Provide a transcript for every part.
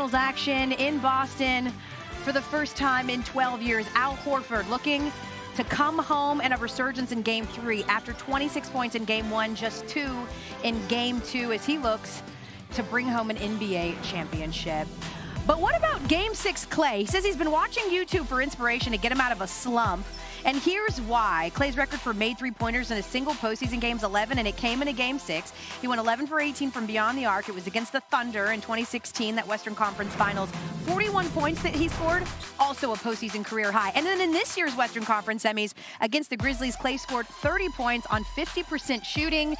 Finals action in Boston for the first time in 12 years. Al Horford looking to come home and a resurgence in Game 3 after 26 points in Game 1, just 2 in Game 2 as he looks to bring home an NBA championship. But what about Game 6 Klay? He says he's been watching YouTube for inspiration to get him out of a slump. And here's why. Klay's record for made three-pointers in a single postseason game is 11, and it came in a Game 6. He went 11 for 18 from beyond the arc. It was against the Thunder in 2016, that Western Conference Finals. 41 points that he scored, also a postseason career high. And then in this year's Western Conference semis against the Grizzlies, Klay scored 30 points on 50% shooting.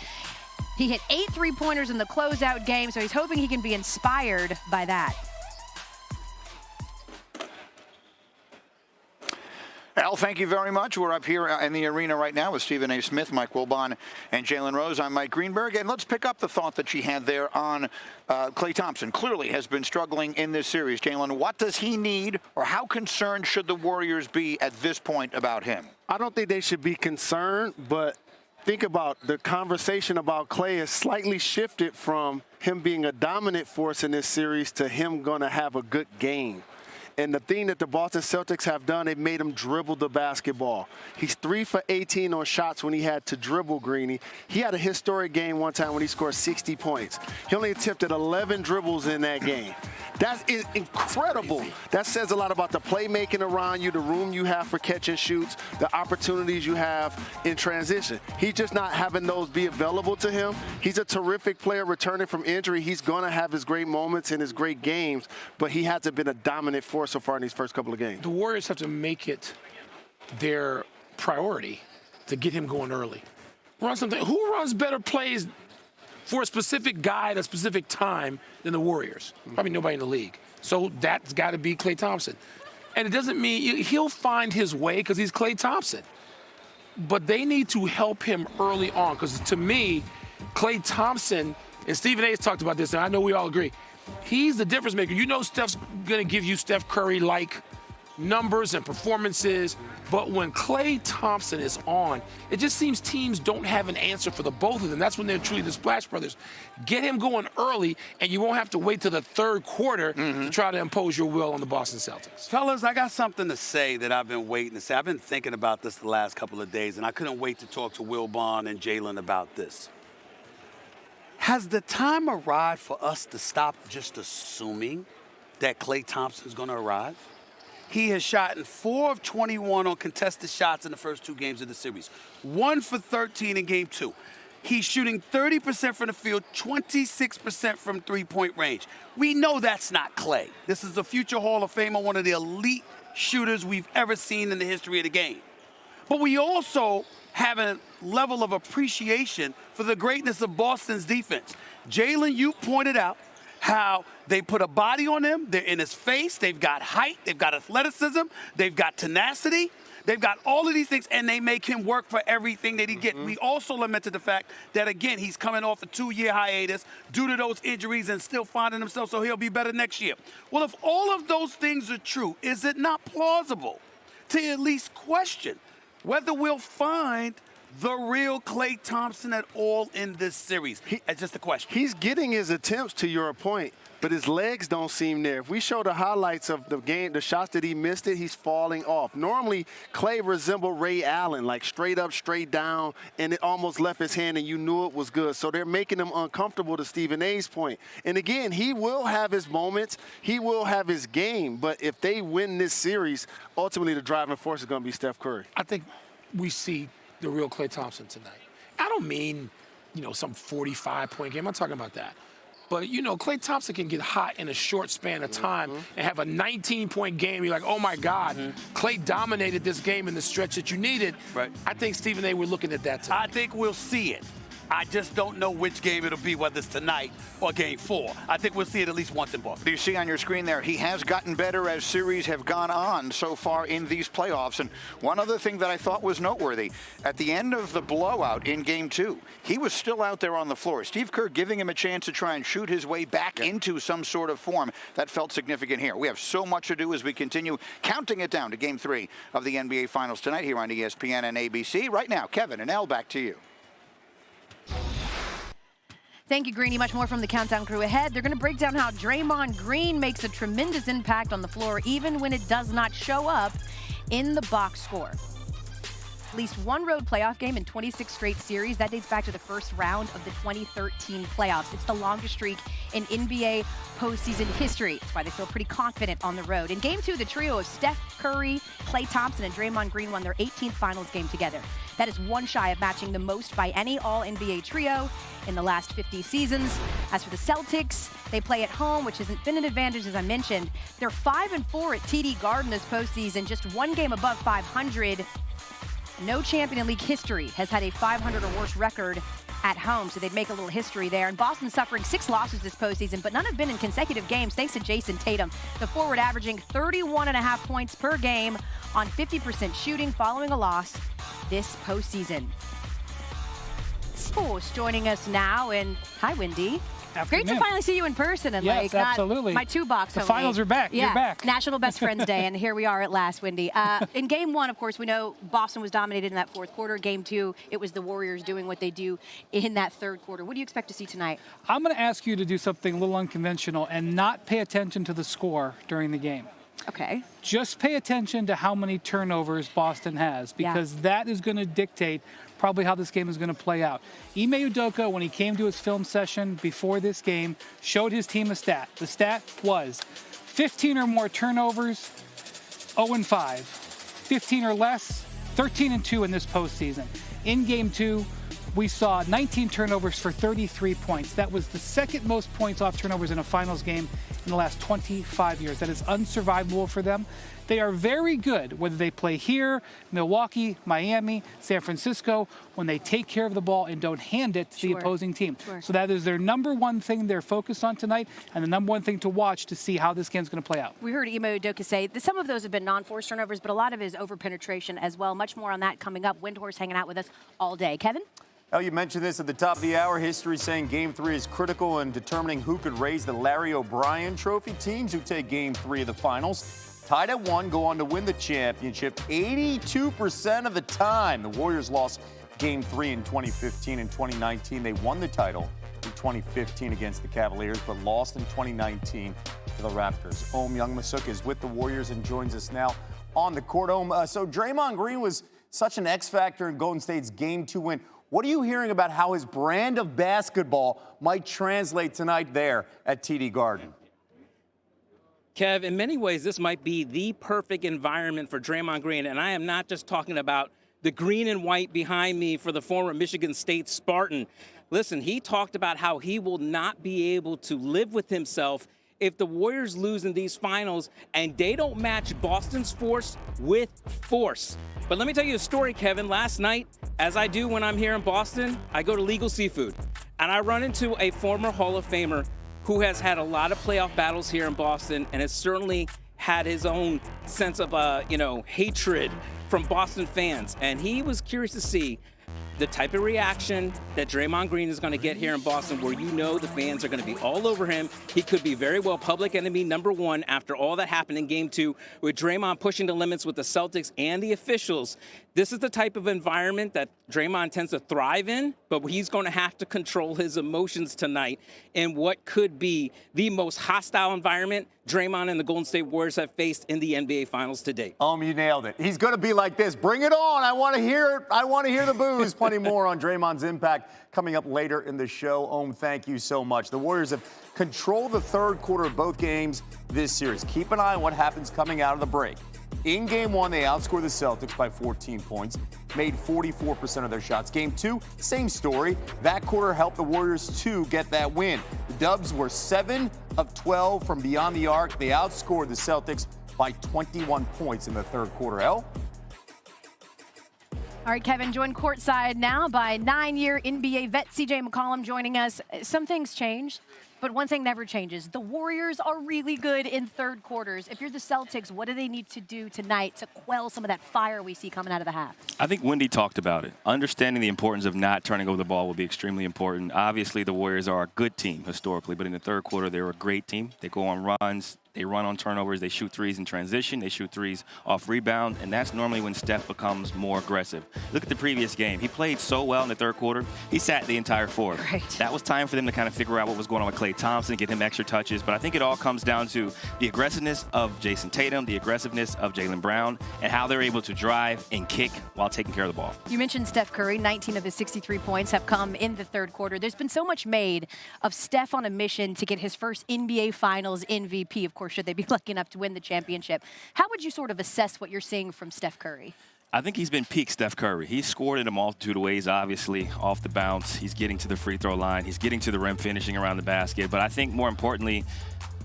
He hit 8 three-pointers in the closeout game, so he's hoping he can be inspired by that. Al, thank you very much. We're up here in the arena right now with Stephen A. Smith, Mike Wilbon, and Jalen Rose. I'm Mike Greenberg, and let's pick up the thought that she had there on Klay Thompson. Clearly has been struggling in this series. Jalen, what does he need, or how concerned should the Warriors be at this point about him? I don't think they should be concerned, but think about the conversation about Klay has slightly shifted from him being a dominant force in this series to him going to have a good game. And the thing that the Boston Celtics have done, they've made him dribble the basketball. He's 3 for 18 on shots when he had to dribble, Greeny. He had a historic game one time when he scored 60 points. He only attempted 11 dribbles in that game. That is incredible. That says a lot about the playmaking around you, the room you have for catch and shoots, the opportunities you have in transition. He's just not having those be available to him. He's a terrific player returning from injury. He's going to have his great moments and his great games, but he hasn't been a dominant force so far in these first couple of games. The Warriors have to make it their priority to get him going early. Run something. Who runs better plays for a specific guy at a specific time than the Warriors? Probably nobody in the league. So that's got to be Klay Thompson. And it doesn't mean he'll find his way because he's Klay Thompson. But they need to help him early on because, to me, Klay Thompson, and Stephen A. has talked about this, and I know we all agree, he's the difference maker. You know Steph's going to give you Steph Curry-like numbers and performances, but when Klay Thompson is on, it just seems teams don't have an answer for the both of them. That's when they're truly the Splash Brothers. Get him going early, and you won't have to wait till the third quarter to try to impose your will on the Boston Celtics. Fellas, I got something to say that I've been waiting to say. I've been thinking about this the last couple of days, and I couldn't wait to talk to Wilbon and Jalen about this. Has the time arrived for us to stop just assuming that Klay Thompson's going to arrive? He has shot in 4 of 21 on contested shots in the first 2 games of the series. 1 for 13 in Game 2. He's shooting 30% from the field, 26% from three-point range. We know that's not Klay. This is a future Hall of Famer, one of the elite shooters we've ever seen in the history of the game. But we also have a level of appreciation for the greatness of Boston's defense. Jalen, you pointed out how they put a body on him. They're in his face. They've got height. They've got athleticism. They've got tenacity. They've got all of these things, and they make him work for everything that he gets. We also lamented the fact that, again, he's coming off a 2-year hiatus due to those injuries and still finding himself, so he'll be better next year. Well, if all of those things are true, is it not plausible to at least question whether we'll find the real Klay Thompson at all in this series? It's just a question. He's getting his attempts, to your point, but his legs don't seem there. If we show the highlights of the game, the shots that he missed he's falling off. Normally, Klay resembled Ray Allen, like straight up, straight down, and it almost left his hand and you knew it was good. So they're making him uncomfortable, to Stephen A's point. And again, he will have his moments. He will have his game. But if they win this series, ultimately the driving force is going to be Steph Curry. I think we see the real Klay Thompson tonight. I don't mean, some 45-point game. I'm not talking about that. But, Klay Thompson can get hot in a short span of time and have a 19-point game. You're like, oh, my God, Klay dominated this game in the stretch that you needed. Right. I think Stephen A. We're looking at that tonight. I think we'll see it. I just don't know which game it'll be, whether it's tonight or Game 4. I think we'll see it at least once in Boston. You see on your screen there, he has gotten better as series have gone on so far in these playoffs. And one other thing that I thought was noteworthy, at the end of the blowout in Game 2, he was still out there on the floor. Steve Kerr giving him a chance to try and shoot his way back into some sort of form. That felt significant here. We have so much to do as we continue counting it down to Game 3 of the NBA Finals tonight here on ESPN and ABC. Right now, Kevin and Elle, back to you. Thank you, Greeny. Much more from the Countdown crew ahead. They're going to break down how Draymond Green makes a tremendous impact on the floor, even when it does not show up in the box score. At least one road playoff game in 26 straight series. That dates back to the first round of the 2013 playoffs. It's the longest streak in NBA postseason history. That's why they feel pretty confident on the road. In Game 2, the trio of Steph Curry, Klay Thompson, and Draymond Green won their 18th finals game together. That is one shy of matching the most by any All-NBA trio in the last 50 seasons. As for the Celtics, they play at home, which hasn't been an advantage, as I mentioned. They're 5-4 at TD Garden this postseason, just one game above 500. No champion in league history has had a 500 or worse record at home, so they'd make a little history there. And Boston's suffering 6 losses this postseason, but none have been in consecutive games thanks to Jason Tatum, the forward averaging 31.5 points per game on 50% shooting following a loss this postseason. Sports joining us now, and hi, Wendy. Afternoon. Great to finally see you in person and yes, absolutely. My 2-box. The finals are back. Yeah. You're back. National Best Friends Day, and here we are at last, Wendy. In Game 1, of course, we know Boston was dominated in that fourth quarter. Game 2, it was the Warriors doing what they do in that third quarter. What do you expect to see tonight? I'm going to ask you to do something a little unconventional and not pay attention to the score during the game. Okay. Just pay attention to how many turnovers Boston has, because that is going to dictate probably how this game is going to play out. Ime Udoka, when he came to his film session before this game, showed his team a stat. The stat was 15 or more turnovers, 0-5. 15 or less, 13-2 in this postseason. In Game 2, we saw 19 turnovers for 33 points. That was the second most points off turnovers in a finals game in the last 25 years. That is unsurvivable for them. They are very good, whether they play here, Milwaukee, Miami, San Francisco, when they take care of the ball and don't hand it to the opposing team. So that is their number one thing they're focused on tonight, and the number one thing to watch to see how this game's going to play out. We heard Ime Udoka say that some of those have been non-forced turnovers, but a lot of it is over-penetration as well. Much more on that coming up. Windhorse hanging out with us all day. Kevin? Oh, you mentioned this at the top of the hour. History saying Game 3 is critical in determining who could raise the Larry O'Brien Trophy. Teams who take Game 3 of the finals, tied at 1, go on to win the championship 82% of the time. The Warriors lost Game 3 in 2015 and 2019. They won the title in 2015 against the Cavaliers, but lost in 2019 to the Raptors. Om Youngmisuk is with the Warriors and joins us now on the court. So Draymond Green was such an X factor in Golden State's Game 2 win. What are you hearing about how his brand of basketball might translate tonight there at TD Garden? Kev, in many ways, this might be the perfect environment for Draymond Green. And I am not just talking about the green and white behind me for the former Michigan State Spartan. Listen, he talked about how he will not be able to live with himself if the Warriors lose in these finals and they don't match Boston's force with force. But let me tell you a story, Kevin. Last night, as I do when I'm here in Boston, I go to Legal Seafood. And I run into a former Hall of Famer who has had a lot of playoff battles here in Boston and has certainly had his own sense of, hatred from Boston fans. And he was curious to see the type of reaction that Draymond Green is going to get here in Boston, where the fans are going to be all over him. He could be very well public enemy number 1 after all that happened in Game 2 with Draymond pushing the limits with the Celtics and the officials. This is the type of environment that Draymond tends to thrive in, but he's going to have to control his emotions tonight in what could be the most hostile environment Draymond and the Golden State Warriors have faced in the NBA Finals to date. You nailed it. He's going to be like this. Bring it on. I want to hear it. I want to hear the boos. Plenty more on Draymond's impact coming up later in the show. Thank you so much. The Warriors have controlled the third quarter of both games this series. Keep an eye on what happens coming out of the break. In Game 1, they outscored the Celtics by 14 points, made 44% of their shots. Game 2, same story. That quarter helped the Warriors to get that win. The Dubs were 7 of 12 from beyond the arc. They outscored the Celtics by 21 points in the third quarter. All right, Kevin, joined courtside now by 9-year NBA vet C.J. McCollum joining us. Some things changed, but one thing never changes. The Warriors are really good in third quarters. If you're the Celtics, what do they need to do tonight to quell some of that fire we see coming out of the half? I think Wendy talked about it. Understanding the importance of not turning over the ball will be extremely important. Obviously, the Warriors are a good team historically, but in the third quarter, they're a great team. They go on runs. They run on turnovers. They shoot threes in transition. They shoot threes off rebound. And that's normally when Steph becomes more aggressive. Look at the previous game. He played so well in the third quarter. He sat the entire fourth. Right. That was time for them to kind of figure out what was going on with Klay Thompson, get him extra touches. But I think it all comes down to the aggressiveness of Jason Tatum, the aggressiveness of Jaylen Brown, and how they're able to drive and kick while taking care of the ball. You mentioned Steph Curry. 19 of his 63 points have come in the third quarter. There's been so much made of Steph on a mission to get his first NBA Finals MVP, of course, should they be lucky enough to win the championship. How would you sort of assess what you're seeing from Steph Curry? I think he's been peak Steph Curry. He's scored in a multitude of ways, obviously, off the bounce. He's getting to the free throw line. He's getting to the rim, finishing around the basket. But I think more importantly,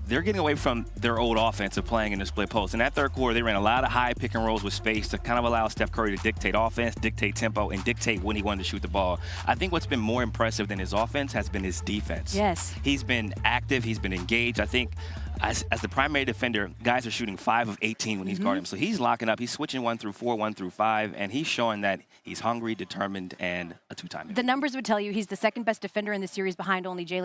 they're getting away from their old offense of playing in the split post. In that third quarter, they ran a lot of high pick and rolls with space to kind of allow Steph Curry to dictate offense, dictate tempo, and dictate when he wanted to shoot the ball. I think what's been more impressive than his offense has been his defense. Yes. He's been active. He's been engaged. I think as the primary defender, guys are shooting 5 of 18 when he's guarding him. So he's locking up. He's switching 1 through 4, 1 through 5, and he's showing that he's hungry, determined, and a two-time. The numbers would tell you he's the second best defender in the series behind only Jaylen